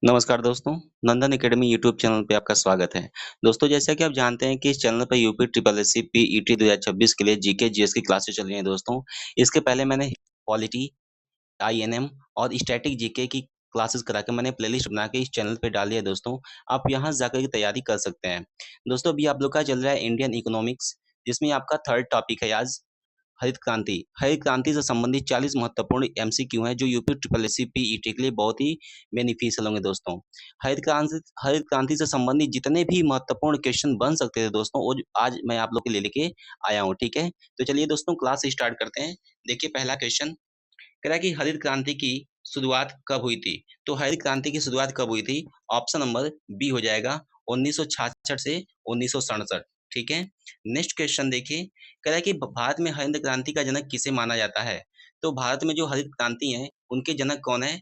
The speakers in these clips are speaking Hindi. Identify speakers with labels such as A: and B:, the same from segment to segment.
A: नमस्कार दोस्तों, नंदन एकेडमी यूट्यूब चैनल पे आपका स्वागत है। दोस्तों जैसा कि आप जानते हैं कि इस चैनल पे यूपी ट्रिपल एससी पीईटी 2026 के लिए जीके जीएस की क्लासेस चल रही हैं दोस्तों। इसके पहले मैंने पॉलिटी, आईएनएम और स्टैटिक जीके की क्लासेस करा के मैंने प्लेलिस्ट बना के इस चैनल पे डाली है दोस्तों। आप यहाँ जाकर के तैयारी कर सकते हैं। दोस्तों अभी आप लोग का चल रहा है इंडियन इकोनॉमिक्स, जिसमें आपका थर्ड टॉपिक है आज हरित क्रांति। हरित क्रांति से संबंधित 40 महत्वपूर्ण एमसीक्यू हैं जो यूपी ट्रिपल एससी पीईटी के लिए बहुत ही बेनिफिशियल होंगे दोस्तों। हरित क्रांति से संबंधित जितने भी महत्वपूर्ण क्वेश्चन बन सकते थे दोस्तों, वो आज मैं आप लोग के लिए लेके आया हूँ, ठीक है। तो चलिए दोस्तों क्लास स्टार्ट करते हैं। देखिए पहला क्वेश्चन कह रहा है कि हरित क्रांति की शुरुआत कब हुई थी। तो हरित क्रांति की शुरुआत कब हुई थी? ऑप्शन नंबर बी हो जाएगा 1966 से 1967, ठीक है। नेक्स्ट क्वेश्चन देखिए, कह रहा है कि भारत में हरित क्रांति का जनक किसे माना जाता है। तो भारत में जो हरित क्रांति है उनके जनक कौन है?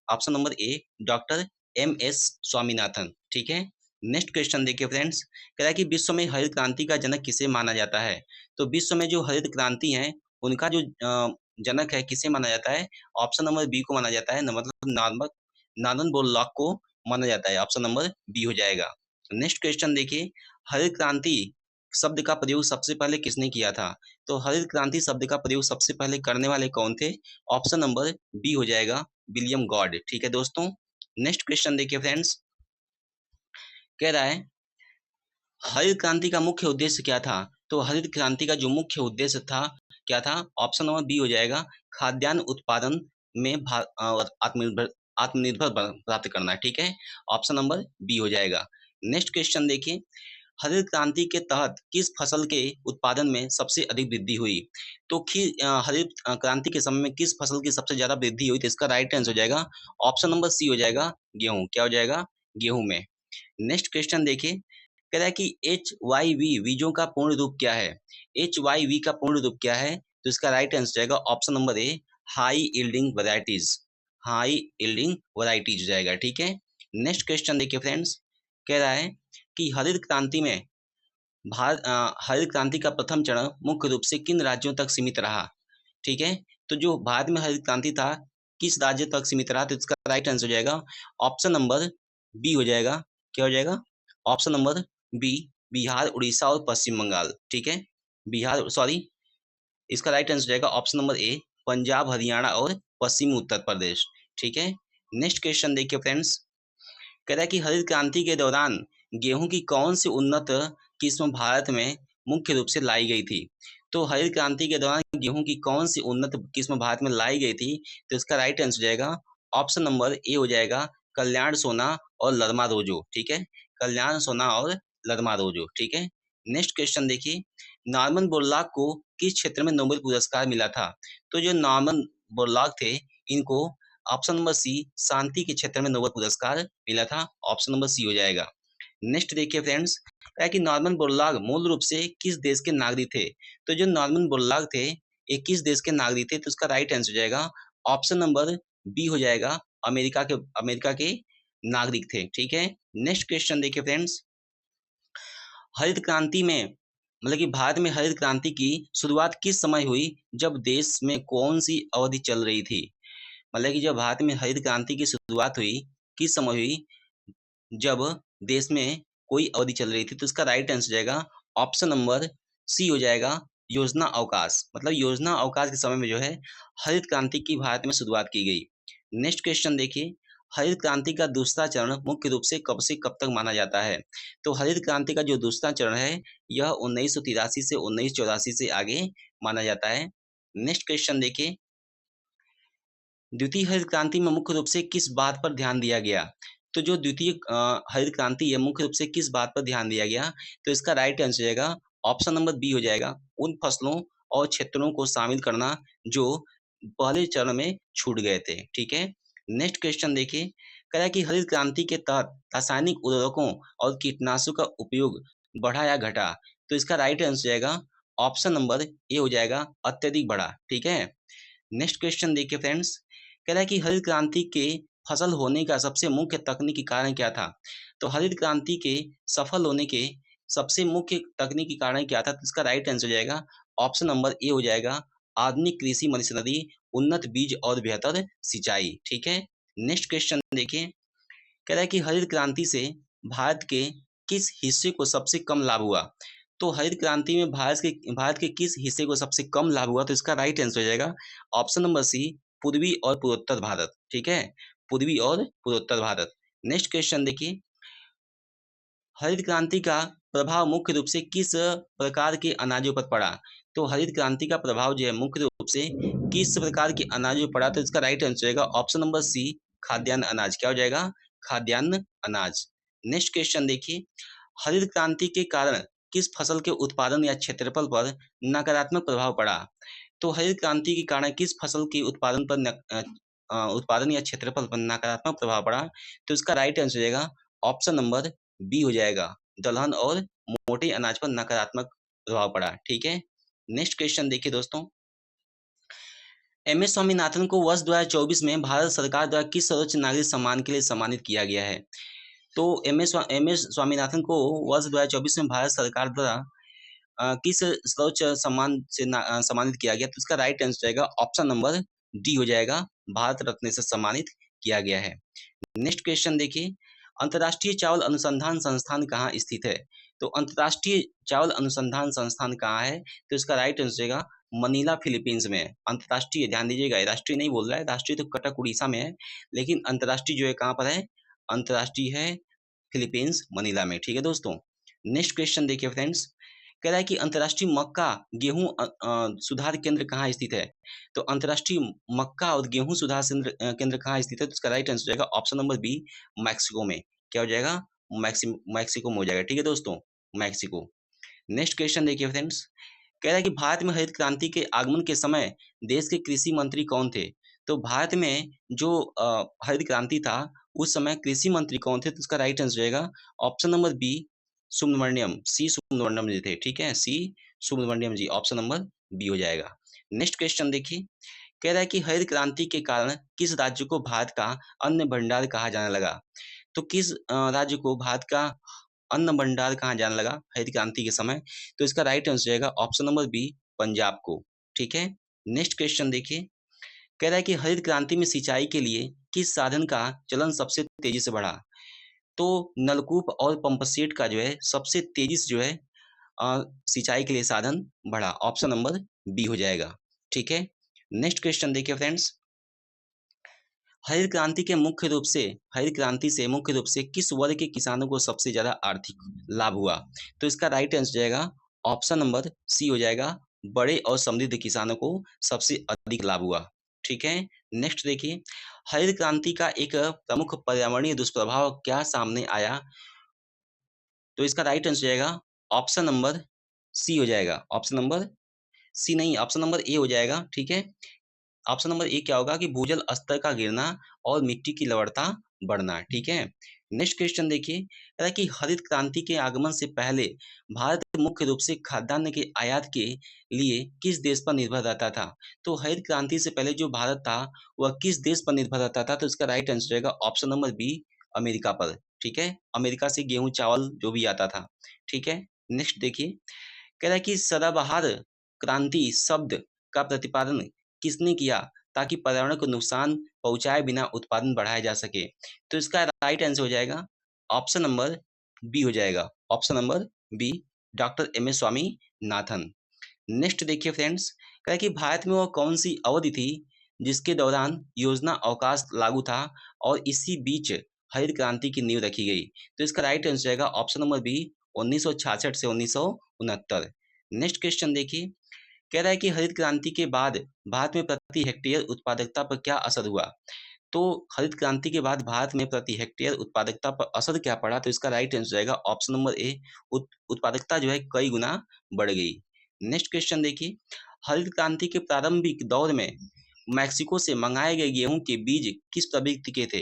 A: Option number A doctor M S Swaminathan, ठीक है। नेक्स्ट क्वेश्चन देखिए फ्रेंड्स, कह रहा है कि विश्व में हरित क्रांति का जनक किसे माना जाता है। तो विश्व में जो हरित क्रांति है उनका जो जनक है किसे माना जाता है? ऑप्शन नंबर बी को माना जाता है, मतलब नॉर्मन बोरलॉग को माना जाता है। ऑप्शन नंबर बी हो जाएगा। नेक्स्ट क्वेश्चन देखिए, हरित क्रांति शब्द का प्रयोग सबसे पहले किसने किया था। तो हरित क्रांति शब्द का प्रयोग सबसे पहले करने वाले कौन थे? ऑप्शन नंबर बी हो जाएगा, विलियम गॉड, ठीक है दोस्तों। नेक्स्ट क्वेश्चन देखिए फ्रेंड्स, कह रहा है हरित क्रांति का मुख्य उद्देश्य क्या था। तो हरित क्रांति का जो मुख्य उद्देश्य था क्या था? ऑप्शन नंबर बी हो जाएगा, खाद्यान्न उत्पादन में आत्मनिर्भर आत्मनिर्भर प्राप्त करना, ठीक है। ऑप्शन नंबर बी हो जाएगा। नेक्स्ट क्वेश्चन देखिए, हरित क्रांति के तहत किस फसल के उत्पादन में सबसे अधिक वृद्धि हुई। तो हरित क्रांति के समय में किस फसल की सबसे ज्यादा वृद्धि हुई? तो इसका राइट आंसर हो जाएगा ऑप्शन नंबर सी हो जाएगा, गेहूं। क्या हो जाएगा? गेहूं में। नेक्स्ट क्वेश्चन देखिए, कह रहा है कि एच वाई वी बीजों का पूर्ण रूप क्या है। एच वाई वी का पूर्ण रूप क्या है? तो इसका राइट आंसर जाएगा ऑप्शन नंबर ए, high yielding varieties. High yielding varieties जाएगा, ठीक है। नेक्स्ट क्वेश्चन देखिए फ्रेंड्स, कह रहा है कि हरित क्रांति का प्रथम चरण मुख्य रूप से किन राज्यों तक सीमित रहा, ठीक है। तो जो भारत में हरित क्रांति था किस राज्य तक सीमित रहा? तो इसका राइट आंसर हो जाएगा ऑप्शन नंबर बी हो जाएगा। क्या हो जाएगा? Option number B, Bihar, Orissa और पश्चिम बंगाल, ठीक है। बिहार सॉरी, इसका राइट आंसर हो जाएगा option number A, Punjab, Haryana और पश्चिमी उत्तर प्रदेश, ठीक है। नेक्स्ट क्वेश्चन देखिए फ्रेंड्स, कह रहा है कि हरित क्रांति के दौरान गेहूं की कौन सी उन्नत किस्म भारत में मुख्य रूप से लाई गई थी। तो हरित क्रांति के दौरान गेहूं की कौन सी उन्नत किस्म भारत में लाई गई थी? तो इसका राइट आंसर हो जाएगा ऑप्शन नंबर ए हो जाएगा, कल्याण सोना और लरमा रोजो, ठीक है। कल्याण सोना और लरमा रोजो, ठीक है। नेक्स्ट क्वेश्चन देखिए, नॉर्मन बोरलॉग को किस क्षेत्र में नोबेल पुरस्कार मिला था। तो जो नॉर्मन बोरलॉग थे इनको ऑप्शन नंबर सी, शांति के क्षेत्र में नोबेल पुरस्कार मिला था। ऑप्शन नंबर सी हो जाएगा। नेक्स्ट देखिए फ्रेंड्स, क्या है कि नॉर्मन बोरलॉग मूल रूप से किस देश के नागरिक थे। तो जो नॉर्मन बोरलॉग थे ये किस देश के नागरिक थे? तो उसका राइट आंसर हो जाएगा ऑप्शन नंबर बी हो जाएगा, अमेरिका के नागरिक थे, ठीक है। नेक्स्ट क्वेश्चन देखिए फ्रेंड्स, हरित क्रांति में मतलब कि भारत में हरित क्रांति की शुरुआत किस समय हुई, जब देश में कौन सी अवधि चल रही थी। मतलब कि जब भारत में हरित क्रांति की शुरुआत हुई किस समय हुई? जब देश में कोई अवधि चल रही थी। तो इसका राइट आंसर जाएगा ऑप्शन नंबर सी हो जाएगा, योजना अवकाश। मतलब योजना अवकाश के समय में जो है हरित क्रांति की भारत में शुरुआत की गई। नेक्स्ट क्वेश्चन देखिए, हरित क्रांति का दूसरा चरण मुख्य रूप से कब तक माना जाता है। तो हरित क्रांति का जो दूसरा चरण है यह 1983 से 1984 से आगे माना जाता है। नेक्स्ट क्वेश्चन देखिए, द्वितीय हरित क्रांति में मुख्य रूप से किस बात पर ध्यान दिया गया। तो जो द्वितीय हरित क्रांति है मुख्य रूप से किस बात पर ध्यान दिया गया। तो इसका राइट आंसर जाएगा ऑप्शन नंबर बी हो जाएगा, उन फसलों और क्षेत्रों को शामिल करना जो पहले चरण में छूट गए थे, ठीक है। नेक्स्ट क्वेश्चन देखिए, कह रहा है कि हरित क्रांति के तहत रासायनिक उर्वरकों और कीटनाशकों का उपयोग बढ़ा या घटा। तो इसका राइट आंसर जाएगा ऑप्शन नंबर ए हो जाएगा, अत्यधिक बढ़ा, ठीक है। नेक्स्ट क्वेश्चन देखिए फ्रेंड्स, कह रहा है कि हरित क्रांति के फसल होने का सबसे मुख्य तकनीकी कारण क्या था। तो हरित क्रांति के सफल होने के सबसे मुख्य तकनीकी कारण क्या था? तो इसका राइट आंसर हो जाएगा ऑप्शन नंबर ए हो जाएगा, आधुनिक कृषि मशीनरी, उन्नत बीज और बेहतर सिंचाई, ठीक है। नेक्स्ट क्वेश्चन देखिए, कह रहा है कि हरित क्रांति से भारत के किस हिस्से को सबसे कम लाभ हुआ? तो हरित क्रांति में भारत के किस हिस्से को सबसे कम लाभ हुआ? तो इसका राइट आंसर हो जाएगा ऑप्शन नंबर सी, पूर्वी और पूर्वोत्तर भारत। ठीक है, पूर्वी और पूर्वोत्तर भारत। नेक्स्ट क्वेश्चन देखिए, हरित क्रांति का प्रभाव मुख्य रूप से किस प्रकार के अनाजों पर पड़ा? तो हरित क्रांति का प्रभाव जो है मुख्य रूप से किस प्रकार के अनाजों पर पड़ा? तो इसका राइट आंसर होगा ऑप्शन नंबर सी, खाद्यान्न अनाज। क्या हो जाएगा? खाद्यान्न अनाज। नेक्स्ट क्वेश्चन देखिए, हरित क्रांति के कारण किस फसल के उत्पादन या क्षेत्रफल पर नकारात्मक प्रभाव पड़ा? तो हरित क्रांति के कारण किस फसल के उत्पादन पर उत्पादन या क्षेत्रफल पर नकारात्मक प्रभाव पड़ा? तो इसका राइट आंसर हो जाएगा ऑप्शन नंबर बी हो जाएगा, दलहन और मोटे अनाज पर नकारात्मक प्रभाव पड़ा। ठीक है, नेक्स्ट क्वेश्चन देखिए दोस्तों, एम एस स्वामीनाथन को वर्ष 2024 में भारत सरकार द्वारा किस सर्वोच्च नागरिक सम्मान के लिए सम्मानित किया गया है? तो एम एस स्वामीनाथन को वर्ष 2024 में भारत सरकार द्वारा किस सर्वोच्च सम्मान से सम्मानित किया गया? तो इसका राइट आंसर जाएगा ऑप्शन नंबर डी हो जाएगा, भारत रत्न से सम्मानित किया गया है। नेक्स्ट क्वेश्चन देखिए, अंतर्राष्ट्रीय चावल अनुसंधान संस्थान कहाँ स्थित है? तो अंतर्राष्ट्रीय चावल अनुसंधान संस्थान कहाँ है? तो इसका राइट आंसर जाएगा मनीला फिलीपींस में है। अंतर्राष्ट्रीय, ध्यान दीजिएगा, राष्ट्रीय नहीं बोल रहा है, राष्ट्रीय तो कटक उड़ीसा में है, लेकिन अंतर्राष्ट्रीय जो है कहाँ पर है? अंतर्राष्ट्रीय है फिलीपींस, मनीला में। ठीक है दोस्तों, नेक्स्ट क्वेश्चन देखिए फ्रेंड्स, कह रहा है कि अंतर्राष्ट्रीय मक्का गेहूं सुधार केंद्र कहाँ स्थित है? तो अंतर्राष्ट्रीय मक्का और गेहूं सुधार केंद्र कहाँ स्थित है? तो इसका राइट आंसर हो जाएगा ऑप्शन नंबर बी, मैक्सिको में। क्या हो जाएगा? मैक्सिको में हो जाएगा। ठीक है दोस्तों, मैक्सिको। नेक्स्ट क्वेश्चन देखिए फ्रेंड्स, कह रहा है कि भारत में हरित क्रांति के आगमन के समय देश के कृषि मंत्री कौन थे? तो भारत में जो हरित क्रांति था उस समय कृषि मंत्री कौन थे? तो इसका राइट आंसर रहेगा ऑप्शन नंबर बी, सुब्रमण्यम, सी सुब्रमण्यम जी थे। ठीक है, सी सुब्रमण्यम जी, ऑप्शन नंबर बी हो जाएगा। नेक्स्ट क्वेश्चन देखिए, कह रहा है कि हरित क्रांति के कारण किस राज्य को भारत का अन्न भंडार कहा जाने लगा? तो किस राज्य को भारत का अन्न भंडार कहा जाने लगा हरित क्रांति के समय? तो इसका राइट आंसर रहेगा ऑप्शन नंबर बी, पंजाब को। ठीक है, नेक्स्ट क्वेश्चन देखिए, कह रहा है कि हरित क्रांति में सिंचाई के लिए किस साधन का चलन सबसे तेजी से बढ़ा? तो नलकूप और पंप सेट का जो है सबसे तेजी से जो है सिंचाई के लिए साधन बढ़ा। ऑप्शन नंबर बी हो जाएगा। ठीक है, नेक्स्ट क्वेश्चन देखिए फ्रेंड्स, हरित क्रांति से मुख्य रूप से किस वर्ग के किसानों को सबसे ज्यादा आर्थिक लाभ हुआ? तो इसका राइट आंसर जाएगा ऑप्शन नंबर सी हो जाएगा, बड़े और समृद्ध किसानों को सबसे अधिक लाभ हुआ। ठीक है, नेक्स्ट देखिए, हरित क्रांति का एक प्रमुख पर्यावरणीय दुष्प्रभाव क्या सामने आया? तो इसका राइट आंसर जाएगा ऑप्शन नंबर सी हो जाएगा, ऑप्शन नंबर सी नहीं, ऑप्शन नंबर ए हो जाएगा। ठीक है, ऑप्शन नंबर ए क्या होगा कि भूजल स्तर का गिरना और मिट्टी की लवणता बढ़ना। ठीक है, नेक्स्ट क्वेश्चन देखिए, कह रहा है कि हरित क्रांति के आगमन से पहले भारत मुख्य रूप से खाद्यान्न के आयात के लिए किस देश पर निर्भर रहता था? तो हरित क्रांति से पहले जो भारत था वह किस देश पर निर्भर रहता था? तो इसका राइट आंसर रहेगा ऑप्शन नंबर बी, अमेरिका पर। ठीक है, अमेरिका से गेहूं चावल जो भी आता था। ठीक है, नेक्स्ट देखिए, कह रहा है कि सदाबहार क्रांति शब्द का प्रतिपादन किसने किया ताकि पर्यावरण को नुकसान पहुंचाए बिना उत्पादन बढ़ाया जा सके? तो इसका राइट आंसर हो जाएगा ऑप्शन नंबर बी हो जाएगा, option number B, doctor M S Swaminathan. Next देखिए फ्रेंड्स, कहा कि भारत में वह कौन सी अवधि थी जिसके दौरान योजना अवकाश लागू था और इसी बीच हरित क्रांति की नींव रखी गई? तो इसका राइट आंसर जाएगा ऑप्शन नंबर बी, 1966 से 1969। नेक्स्ट क्वेश्चन देखिए, कह रहा है कि हरित क्रांति के बाद भारत में प्रति हेक्टेयर उत्पादकता पर क्या असर हुआ? तो हरित क्रांति के बाद भारत में प्रति हेक्टेयर उत्पादकता पर असर क्या पड़ा? तो इसका राइट आंसर जाएगा ऑप्शन नंबर ए, उत्पादकता जो है कई गुना बढ़ गई। नेक्स्ट क्वेश्चन देखिए, हरित क्रांति के प्रारंभिक दौर में मैक्सिको से मंगाए गए गेहूं के बीज किस प्रवृत्ति के थे?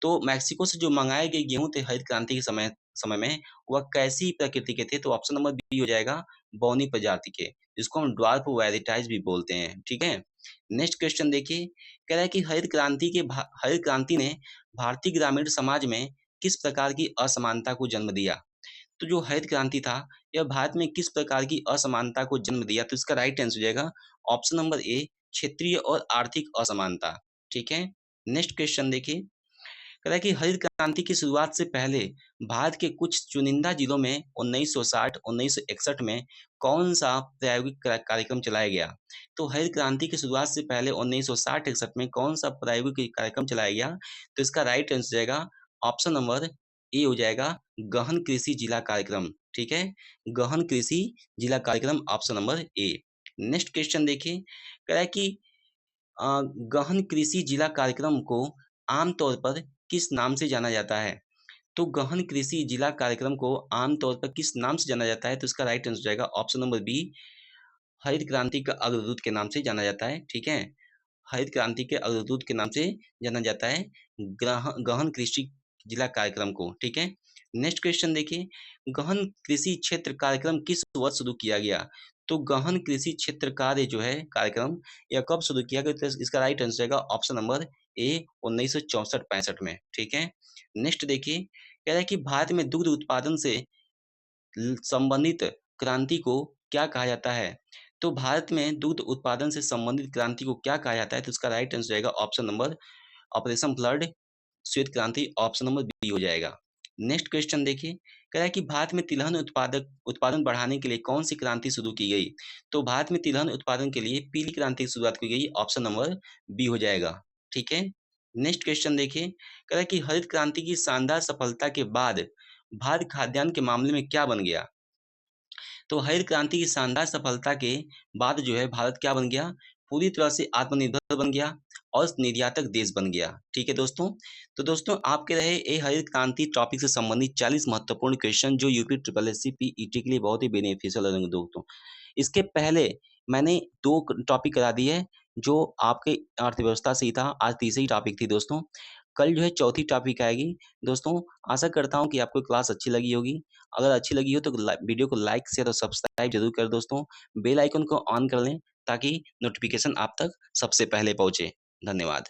A: तो मैक्सिको से जो मंगाए गए गेहूं थे हरित क्रांति के समय समय में वह कैसी प्रकृति के थे? तो ऑप्शन नंबर बी हो जाएगा, बौनी प्रजाति के, जिसको हम ड्वार्फ वैराइटीज भी बोलते हैं। ठीक है, नेक्स्ट क्वेश्चन देखिए, कह रहा है कि हरित क्रांति ने भारतीय ग्रामीण समाज में किस प्रकार की असमानता को जन्म दिया? तो जो हरित क्रांति था यह भारत में किस प्रकार की असमानता को जन्म दिया? तो इसका राइट आंसर हो जाएगा ऑप्शन नंबर ए, क्षेत्रीय और आर्थिक असमानता। ठीक है, नेक्स्ट क्वेश्चन देखिए, कह रहा है कि हरित क्रांति की शुरुआत से पहले भारत के कुछ चुनिंदा जिलों में 1960-1961 में कौन-सा प्रायोगिक कार्यक्रम चलाया गया? तो हरित क्रांति की शुरुआत से पहले 1960-61 में कौन-सा प्रायोगिक कार्यक्रम चलाया गया? तो इसका राइट आंसर जाएगा ऑप्शन नंबर ए हो जाएगा गहन कृषि जिला कार्यक्रम, ठीक है? गहन कृषि जिला कार्यक्रम ऑप्शन नंबर ए। नेक्स्ट क्वेश्चन देखिए, कह रहा है कि अ, गहन कृषि जिला कार्यक्रम को आम तौर पर किस नाम से जाना जाता है? तो गहन कृषि जिला कार्यक्रम को आम तौर पर किस नाम से जाना जाता है? तो इसका राइट आंसर जाएगा ऑप्शन नंबर बी, हरित क्रांति का अग्रदूत के नाम से जाना जाता है, ठीक है? हरित क्रांति के अग्रदूत के नाम से जाना जाता है गहन कृषि जिला कार्यक्रम को, ठीक है? नेक्स्ट क्वेश्चन देखिए, गहन कृषि क्षेत्र कार्यक्रम किस वर्ष शुरू किया गया? तो गहन कृषि क्षेत्र कार्य जो है कार्यक्रम, यह कब शुरू किया गया? तो इसका राइट आंसर रहेगा ऑप्शन नंबर ए 1964-65 में, ठीक है? नेक्स्ट देखिए, कह रहा है कि भारत में दुग्ध उत्पादन से संबंधित क्रांति को क्या कहा जाता है? तो भारत में दुग्ध उत्पादन से संबंधित क्रांति को क्या कहा जाता है? तो इसका राइट आंसर रहेगा ऑप्शन नंबर ऑपरेशन फ्लड, श्वेत क्रांति, ऑप्शन नंबर बी हो जाएगा। नेक्स्ट क्वेश्चन देखिए, कह रहा है कि भारत में तिलहन उत्पादन बढ़ाने के लिए कौन सी क्रांति शुरू की गई? तो भारत में तिलहन उत्पादन के लिए पीली क्रांति की शुरुआत की गई, ऑप्शन नंबर बी हो जाएगा, ठीक है? नेक्स्ट क्वेश्चन देखिए, कह रहा है कि हरित क्रांति की शानदार सफलता के बाद भारत खाद्यान्न के मामले में क्या बन गया? तो हरित क्रांति की शानदार सफलता के बाद जो है भारत क्या बन गया? पूरी तरह से आत्मनिर्भर बन गया और निर्यातक देश बन गया। ठीक है दोस्तों? तो दोस्तों आपके रहे ये हरित क्रांति टॉपिक से संबंधित 40 महत्वपूर्ण क्वेश्चन जो यूपी ट्रिपल एससी पीईटी के लिए बहुत ही बेनिफिशियल रहेंगे दोस्तों। इसके पहले मैंने 2 टॉपिक करा दिए जो आपके अर्थव्यवस्था से ही था, आज तीसरी टॉपिक थी दोस्तों। कल जो है चौथी टॉपिक आएगी। दोस्तों आशा करता हूँ कि आपको क्लास अच्छी लगी होगी। अगर अच्छी लगी हो तो वीडियो को लाइक, शेयर और सब्सक्राइब ज़रूर करें दोस्तों। बेल आइकन को ऑन कर लें ताकि नोटिफ़िकेशन आप तक सबसे पहले पहुँचे। धन्यवाद।